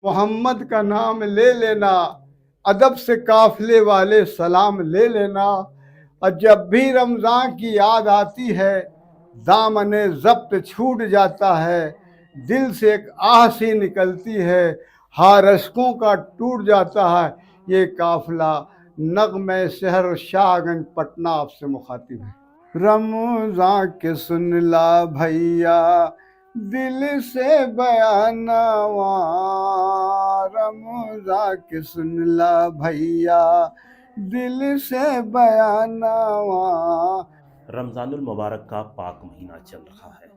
मोहम्मद का नाम ले लेना, अदब से काफिले वाले सलाम ले लेना। और जब भी रमज़ान की याद आती है, दामने ज़ब्त छूट जाता है, दिल से एक आह सी निकलती है, हार अश्कों का टूट जाता है। ये काफिला नग़्मे शहर शाहगंज पटना आपसे मुखातिब है। रमज़ान के सुन ला भैया दिल से बयानवा, रमज़ान के सुन ला भैया दिल से बयानवा। रमज़ानुल मुबारक का पाक महीना चल रहा है।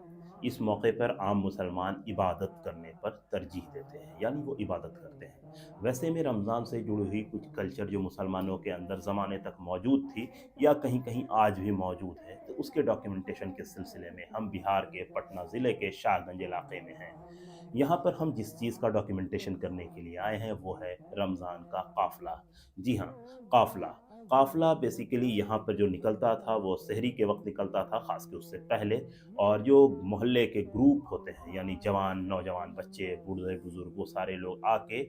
इस मौके पर आम मुसलमान इबादत करने पर तरजीह देते हैं, यानी वो इबादत करते हैं। वैसे में रमज़ान से जुड़ी हुई कुछ कल्चर जो मुसलमानों के अंदर ज़माने तक मौजूद थी या कहीं कहीं आज भी मौजूद है, तो उसके डॉक्यूमेंटेशन के सिलसिले में हम बिहार के पटना ज़िले के शाहगंज इलाके में हैं। यहाँ पर हम जिस चीज़ का डॉक्यूमेंटेशन करने के लिए आए हैं वो है रमज़ान का काफ़िला। जी हाँ, काफ़िला। काफ़िला बेसिकली यहाँ पर जो निकलता था वो सहरी के वक्त निकलता था, ख़ास के उससे पहले। और जो मोहल्ले के ग्रुप होते हैं, यानी जवान, नौजवान, बच्चे, बूढ़े बुजुर्ग, वो सारे लोग आके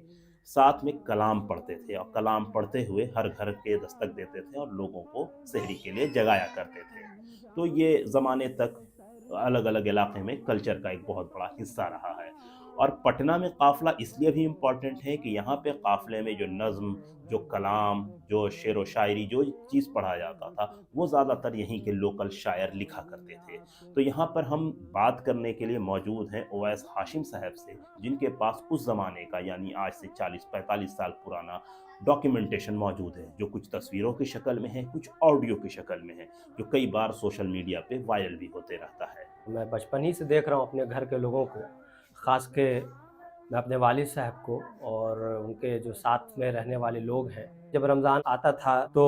साथ में कलाम पढ़ते थे और कलाम पढ़ते हुए हर घर के दस्तक देते थे और लोगों को सहरी के लिए जगाया करते थे। तो ये ज़माने तक अलग अलग इलाके में कल्चर का एक बहुत बड़ा हिस्सा रहा है। और पटना में काफ़िला इसलिए भी इम्पॉर्टेंट है कि यहाँ पे काफ़िले में जो नज़्म, जो कलाम, जो शेर व शायरी, जो चीज़ पढ़ा जाता था, वो ज़्यादातर यहीं के लोकल शायर लिखा करते थे। तो यहाँ पर हम बात करने के लिए मौजूद हैं ओवैस हाशिम साहब से, जिनके पास उस ज़माने का, यानी आज से 40-45 साल पुराना डॉक्यूमेंटेशन मौजूद है, जो कुछ तस्वीरों की शक्ल में है, कुछ ऑडियो की शक्ल में है, जो कई बार सोशल मीडिया पे वायरल भी होते रहता है। मैं बचपन ही से देख रहा हूँ अपने घर के लोगों को, ख़ास के मैं अपने वालिद साहब को और उनके जो साथ में रहने वाले लोग हैं। जब रमज़ान आता था तो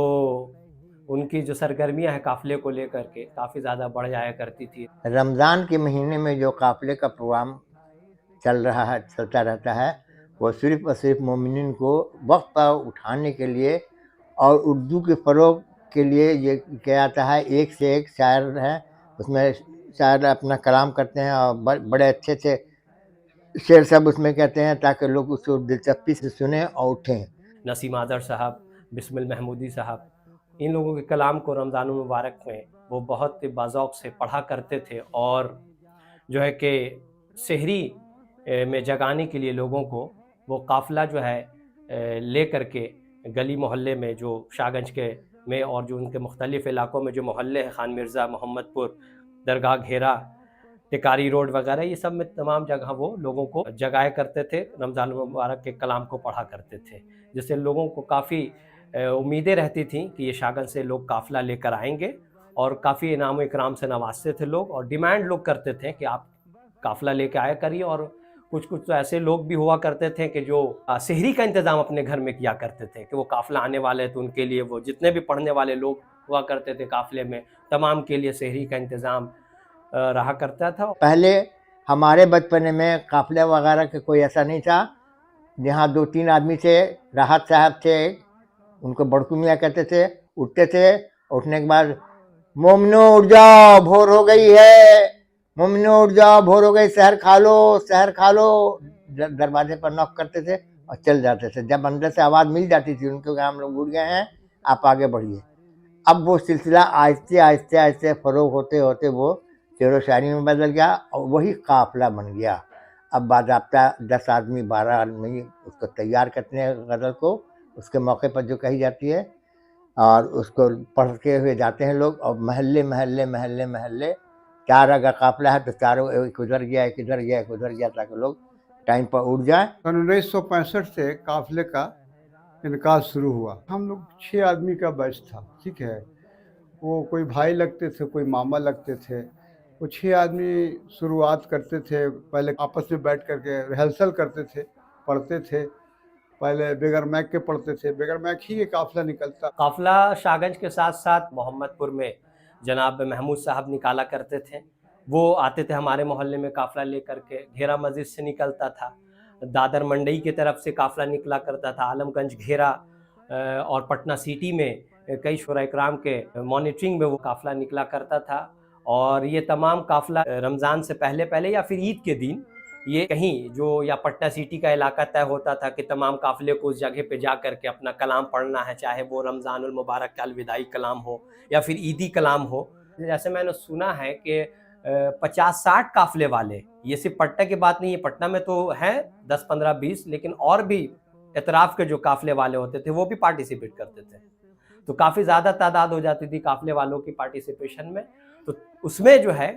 उनकी जो सरगर्मियाँ हैं काफ़िले को लेकर के काफ़ी ज़्यादा बढ़ जाया करती थी। रमज़ान के महीने में जो काफ़िले का प्रोग्राम चलता रहता है, वो सिर्फ़ और सिर्फ़ मोमिनीन को वक़्त पर उठाने के लिए और उर्दू के फ़रोग़ के लिए ये किया जाता है। एक से एक शायर हैं, उसमें शायर अपना कलाम करते हैं और बड़े अच्छे से शेर सब उसमें कहते हैं ताकि लोग उसको दिलचस्पी से सुनें और उठें। नसीम आदर साहब, बिस्मिल महमूदी साहब, इन लोगों के कलाम को रमज़ान मुबारक में वो बहुत ही बाज़ौक़ से पढ़ा करते थे और जो है कि सहरी में जगाने के लिए लोगों को वो काफ़िला जो है ले कर के गली मोहल्ले में, जो शाहगंज के में और जो उनके मुख्तलिफ़ इलाकों में जो मोहल्ले हैं, खान मिर्ज़ा, मोहम्मदपुर, दरगाह घेरा, टिकारी रोड वगैरह, ये सब में तमाम जगह वो लोगों को जगाया करते थे, रमज़ान मुबारक के कलाम को पढ़ा करते थे, जिससे लोगों को काफ़ी उम्मीदें रहती थीं कि ये शाहगंज से लोग काफ़िला लेकर आएंगे और काफ़ी इनाम इकराम से नवाजते थे लोग और डिमांड लोग करते थे कि आप काफ़िला लेके आया करिए। और कुछ कुछ तो ऐसे लोग भी हुआ करते थे कि जो सहरी का इंतज़ाम अपने घर में किया करते थे कि वो काफ़िला आने वाले हैं तो उनके लिए वो जितने भी पढ़ने वाले लोग हुआ करते थे काफ़िले में, तमाम के लिए सहरी का इंतज़ाम रहा करता था। पहले हमारे बचपन में काफ़िले वगैरह का कोई ऐसा नहीं था। यहाँ 2-3 आदमी थे, राहत साहब थे, उनको बड़कू मियाँ कहते थे, उठते थे। उठने के बाद मोमिनो उठ जाओ, भोर हो गई है, मोमिनो उठ जाओ, भोर हो गई, सहर खा लो, सहर खा लो। दरवाजे पर नॉक करते थे और चल जाते थे। जब अंदर से आवाज़ मिल जाती थी उनको कि हम लोग उठ गए हैं, आप आगे बढ़िए। अब वो सिलसिला आहिस्ते आहिस्ते आहिस्ते फ़रोग़ होते होते वो शेर व शायरी में बदल गया और वही काफ़िला बन गया। अब बाज़ाब्ता 10 आदमी 12 आदमी उसको तैयार करते हैं गज़ल को, उसके मौके पर जो कही जाती है, और उसको पढ़ के हुए जाते हैं लोग। और महल्ले महल्ले महल्ले महल्ले 4 अगर काफ़िला है तो चारों, एक उधर गया, एक इधर गया, एक उधर गया, ताकि लोग टाइम पर उठ जाएँ। सन 1965 से काफिले का इनका शुरू हुआ। हम लोग 6 आदमी का बैच था, ठीक है। वो कोई भाई लगते थे, कोई मामा लगते थे। वो 6 आदमी शुरुआत करते थे, पहले आपस में बैठ कर के रिहर्सल करते थे, पढ़ते थे। पहले बगैर माइक के पढ़ते थे, बगैर माइक ही ये काफ़िला निकलता। काफ़िला शाहगंज के साथ साथ मोहम्मदपुर में जनाब महमूद साहब निकाला करते थे। वो आते थे हमारे मोहल्ले में काफ़िला लेकर के, घेरा मस्जिद से निकलता था, दादर मंडई की तरफ से काफ़िला निकला करता था, आलमगंज घेरा और पटना सिटी में कई शुरा इकराम के मॉनिटरिंग में वो काफ़िला निकला करता था। और ये तमाम काफ़िला रमज़ान से पहले पहले या फिर ईद के दिन ये कहीं जो या पटना सिटी का इलाका तय होता था कि तमाम काफ़िले को उस जगह पे जा कर के अपना कलाम पढ़ना है, चाहे वो रमज़ानुल मुबारक का अलविदाई कलाम हो या फिर ईदी कलाम हो। जैसे मैंने सुना है कि 50-60 काफ़िले वाले, ये सिर्फ पटना की बात नहीं है, पटना में तो हैं 10, 15, 20, लेकिन और भी इतराफ़ के जो काफ़िले वाले होते थे वो भी पार्टिसिपेट करते थे। तो काफ़ी ज़्यादा तादाद हो जाती थी काफ़िले वालों की पार्टिसिपेशन में। तो उसमें जो है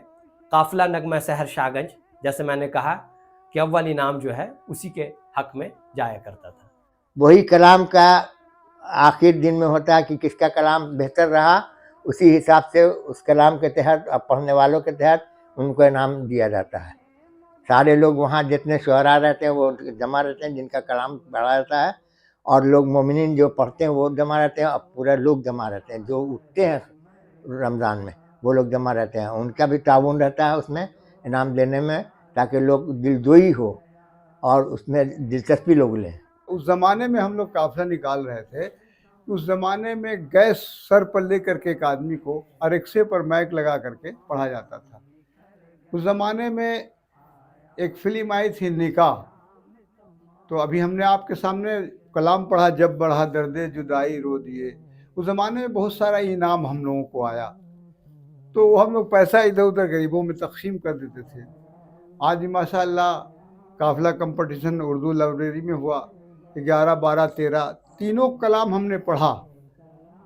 काफ़िला नगमा शहर शाहगंज, जैसे मैंने कहा कि अव्वल इनाम जो है उसी के हक में जाया करता था। वही कलाम का आखिर दिन में होता है कि किसका कलाम बेहतर रहा, उसी हिसाब से उस कलाम के तहत और पढ़ने वालों के तहत उनको इनाम दिया जाता है। सारे लोग वहाँ जितने शुअरा रहते हैं वो जमा रहते हैं जिनका कलाम पढ़ा रहता है, और लोग मोमिनीन जो पढ़ते हैं वो जमा रहते हैं, और पूरे लोग जमा रहते हैं जो उठते हैं रमज़ान में, वो लोग जमा रहते हैं। उनका भी ताउन रहता है उसमें इनाम देने में, ताकि लोग दिलजोई हो और उसमें दिलचस्पी लोग लें। उस ज़माने में हम लोग काफ़िला निकाल रहे थे। उस ज़माने में गैस सर पर ले करके एक आदमी को और रिक्शे पर माइक लगा करके पढ़ा जाता था। उस ज़माने में एक फिल्म आई थी निकाह, तो अभी हमने आपके सामने कलाम पढ़ा जब बढ़ा दर्दे जुदाई रो दिए। उस ज़माने में बहुत सारा इनाम हम लोगों को आया, तो हम लोग पैसा इधर उधर गरीबों में तकसीम कर देते थे। आज माशाअल्लाह काफ़िला कंपटीशन उर्दू लाइब्रेरी में हुआ, 11, 12, 13 तीनों कलाम हमने पढ़ा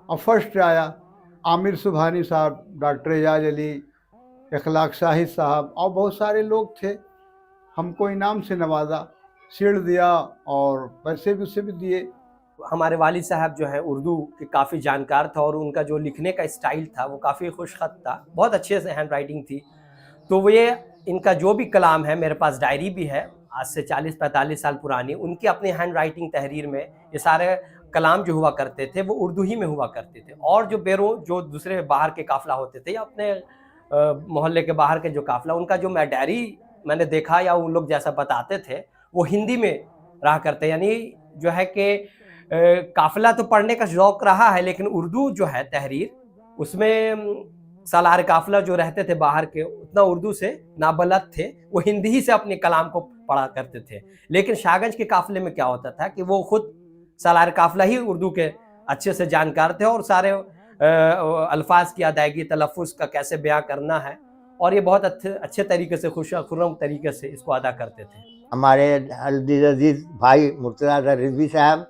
और फर्स्ट आया। आमिर सुबहानी साहब, डॉक्टर एजाज अली, इखलाक शाहिद साहब और बहुत सारे लोग थे। हमको इनाम से नवाजा, शील्ड दिया और पैसे भी उससे भी दिए। हमारे वालिद साहब जो है उर्दू के काफ़ी जानकार था और उनका जो लिखने का स्टाइल था वो काफ़ी खुशखत था, बहुत अच्छे से हैंड राइटिंग थी। तो वो ये इनका जो भी कलाम है, मेरे पास डायरी भी है आज से 40-45 साल पुरानी, उनकी अपनी हैंड राइटिंग तहरीर में ये सारे कलाम जो हुआ करते थे वो उर्दू ही में हुआ करते थे। और जो दूसरे बाहर के काफ़िला होते थे या अपने मोहल्ले के बाहर के जो काफ़िला, उनका जो मैं डायरी मैंने देखा या उन लोग जैसा बताते थे वो हिंदी में रहा करते। यानी जो है कि काफ़िला तो पढ़ने का शौक़ रहा है, लेकिन उर्दू जो है तहरीर, उसमें सालार काफ़िला जो रहते थे बाहर के उतना उर्दू से नाबलद थे, वो हिंदी ही से अपने कलाम को पढ़ा करते थे। लेकिन शाहगंज के काफ़िले में क्या होता था कि वो खुद सालार काफ़िला ही उर्दू के अच्छे से जानकार थे और सारे अल्फाज की अदायगी, तलफ़्फ़ुज़ का कैसे बयां करना है, और ये बहुत अच्छे तरीके से खुर्रम तरीके से इसको अदा करते थे। हमारे अजीज़ भाई मुर्तज़ा रिज़वी साहब,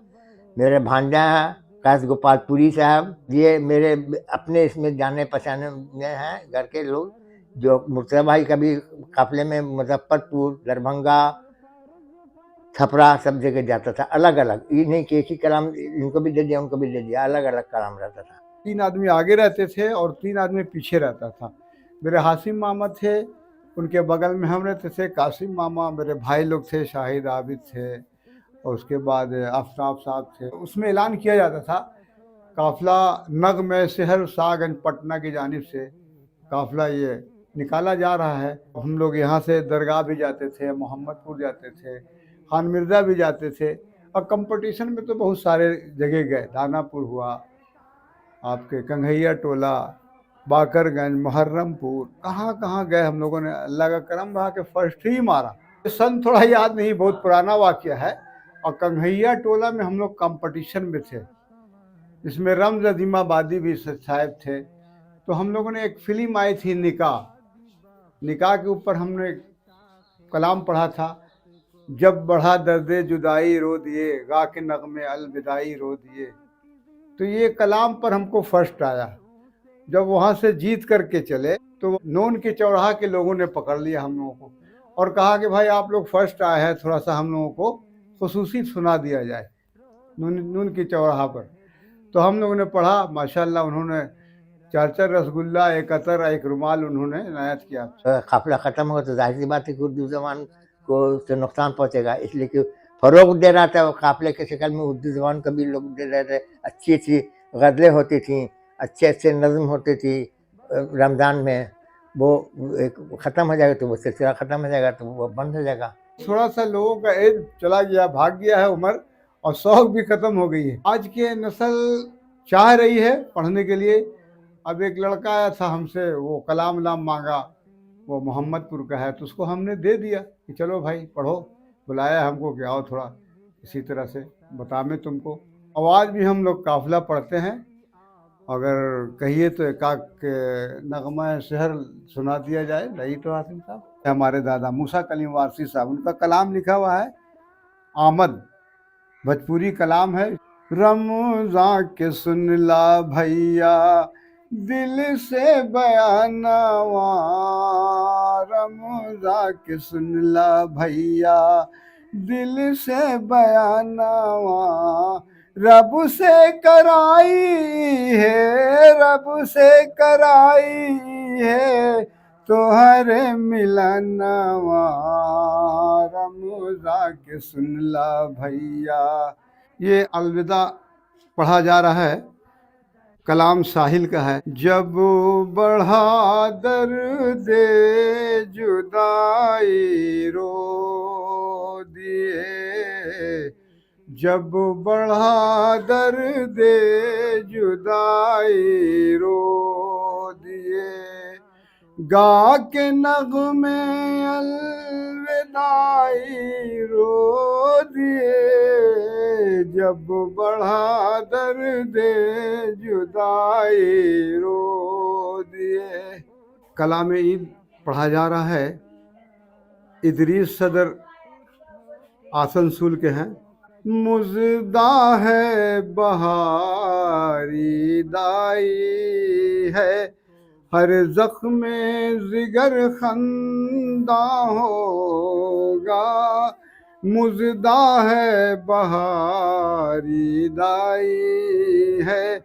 मेरे भांजा हैं कैस गोपालपुरी साहब, ये मेरे अपने इसमें जाने पहचाने में हैं घर के लोग। जो मुर्तज़ा भाई कभी काफ़िले में मुजफ्फरपुर, दरभंगा, छपरा सब जगह जाता था, अलग अलग, ये नहीं कि एक ही कलाम इनको भी दे दिया उनको भी दे दिया, अलग अलग कलाम रहता था। 3 आदमी आगे रहते थे और 3 आदमी पीछे रहता था। मेरे हासिम मामा थे, उनके बगल में हम रहते थे, कासिम मामा, मेरे भाई लोग थे, शाहिद आबिद थे, और उसके बाद आफ्ताब साहब थे। उसमें ऐलान किया जाता था काफ़िला नगमे शहर शाहगंज पटना की जानिब से काफ़िला ये निकाला जा रहा है। हम लोग यहाँ से दरगाह भी जाते थे, मोहम्मदपुर जाते थे, खान मिर्ज़ा भी जाते थे, और कंपटीशन में तो बहुत सारे जगह गए। दानापुर हुआ, आपके कंघैया टोला, बाकरगंज, मुहर्रमपुर, कहाँ कहाँ गए हम लोगों ने। अल्लाह का करम रहा कि फर्स्ट ही मारा। सन थोड़ा याद नहीं, बहुत पुराना वाक़या है। और कंघैया टोला में हम लोग कंपटीशन में थे, जिसमें रमज़ अज़ीमाबादी भी साहब थे। तो हम लोगों ने एक फ़िल्म आई थी निकाह के ऊपर हमने एक कलाम पढ़ा था, जब बढ़ा दर्दे जुदाई रो दिए, गा के नगमे अलविदाई रो दिए। तो ये कलाम पर हमको फर्स्ट आया। जब वहाँ से जीत करके चले तो नून के चौराहा के लोगों ने पकड़ लिया हम लोगों को और कहा कि भाई आप लोग फर्स्ट आए हैं, थोड़ा सा हम लोगों को खुसूसी सुना दिया जाए नून की चौराहा पर। तो हम लोगों ने पढ़ा, माशाल्लाह उन्होंने 4 रसगुल्ला, 1 अतर, 1 रुमाल उन्होंने इनायत किया। काफ़िला ख़त्म होगा तो जाहिर सी बात है कि उर्दू ज़बान को उससे नुकसान पहुँचेगा, इसलिए कि फ़रोग़ दे रहा था। काफ़िले के शक्ल में उर्दू ज़बान को भी लोग दे रहे थे। अच्छी अच्छी गज़लें होती थी, अच्छे अच्छे नज़्म होती थी। रमज़ान में वो एक ख़त्म हो जाएगा तो वो सिलसिला ख़त्म हो जाएगा तो वो बंद हो जाएगा। थोड़ा सा लोगों का एज चला गया, भाग गया है उम्र, और शौक़ भी ख़त्म हो गई है। आज के नस्ल चाह रही है पढ़ने के लिए। अब एक लड़का आया था हमसे, वो कलाम लाम मांगा, वो मोहम्मदपुर का है, तो उसको हमने दे दिया कि चलो भाई पढ़ो, बुलाया हमको कि आओ थोड़ा इसी तरह से बता मैं तुमको। आवाज़ भी हम लोग काफिला पढ़ते हैं, अगर कहिए तो एकाक नगमा शहर सुना दिया जाए। नहीं तो हासिम साहब, हमारे दादा मूसा कलीम वारसी साहब, उनका कलाम लिखा हुआ है आमद, भोजपुरी कलाम है। रमज़ां के सुनला भैया दिल से बयानवा, रमज़ां के सुनला भैया दिल से बयानवा, रब से कराई है, रब से कराई है तोहरे मिलनवा, रमज़ां के सुनला भैया। ये अलविदा पढ़ा जा रहा है, कलाम साहिल का है। जब बढ़ा दर्द जुदाई रो दिए, जब बढ़ा दर्द जुदाई रो दिए, गा के नगमे अलविदाई रो दिए, जब बढ़ा दर्द जुदाई रो दिए। कलाम ईद पढ़ा जा रहा है। इदरीस सदर आसनसोल के हैं। मुजदा है बहारी दाई है, हर जख्म जिगर खंदा होगा, मुजदा है बहारी दाई है।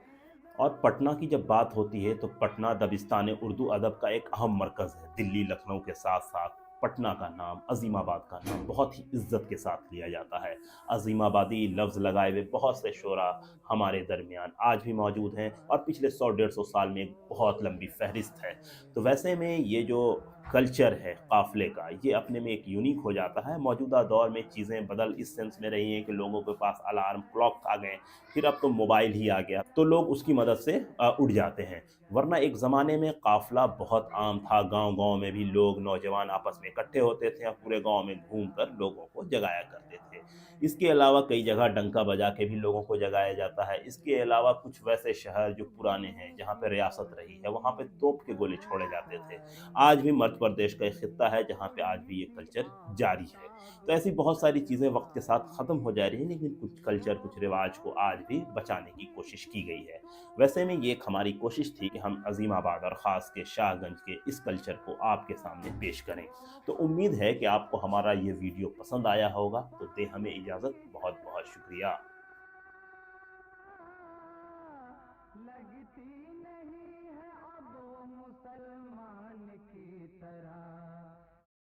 और पटना की जब बात होती है तो पटना दबिस्तान उर्दू अदब का एक अहम मरकज़ है। दिल्ली लखनऊ के साथ साथ पटना का नाम, अजीमाबाद का नाम बहुत ही इज्जत के साथ लिया जाता है। अजीमाबादी लफ्ज़ लगाए हुए बहुत से शोरा हमारे दरमियान आज भी मौजूद हैं और पिछले 100-150 साल में एक बहुत लंबी फहरिस्त है। तो वैसे में ये जो कल्चर है काफ़िले का, ये अपने में एक यूनिक हो जाता है। मौजूदा दौर में चीज़ें बदल इस सेंस में रही हैं कि लोगों के पास अलार्म क्लॉक आ गए, फिर अब तो मोबाइल ही आ गया, तो लोग उसकी मदद से उठ जाते हैं। वरना एक ज़माने में काफ़िला बहुत आम था। गांव-गांव में भी लोग नौजवान आपस में इकट्ठे होते थे और पूरे गांव में घूमकर लोगों को जगाया करते थे। इसके अलावा कई जगह डंका बजा के भी लोगों को जगाया जाता है। इसके अलावा कुछ वैसे शहर जो पुराने हैं, जहाँ पे रियासत रही है, वहाँ पे तोप के गोले छोड़े जाते थे। आज भी मध्य प्रदेश का एक खित्ता है जहाँ पे आज भी ये कल्चर जारी है। तो ऐसी बहुत सारी चीज़ें वक्त के साथ ख़त्म हो जा रही हैं, लेकिन कुछ कल्चर, कुछ रिवाज को आज भी बचाने की कोशिश की गई है। वैसे में ये एक हमारी कोशिश थी कि हम अजीमाबाद और ख़ास के शाहगंज के इस कल्चर को आपके सामने पेश करें। तो उम्मीद है कि आपको हमारा ये वीडियो पसंद आया होगा। तो दे हमें इजाज़त, बहुत बहुत शुक्रिया। लगती नहीं है अब वो मुसलमान।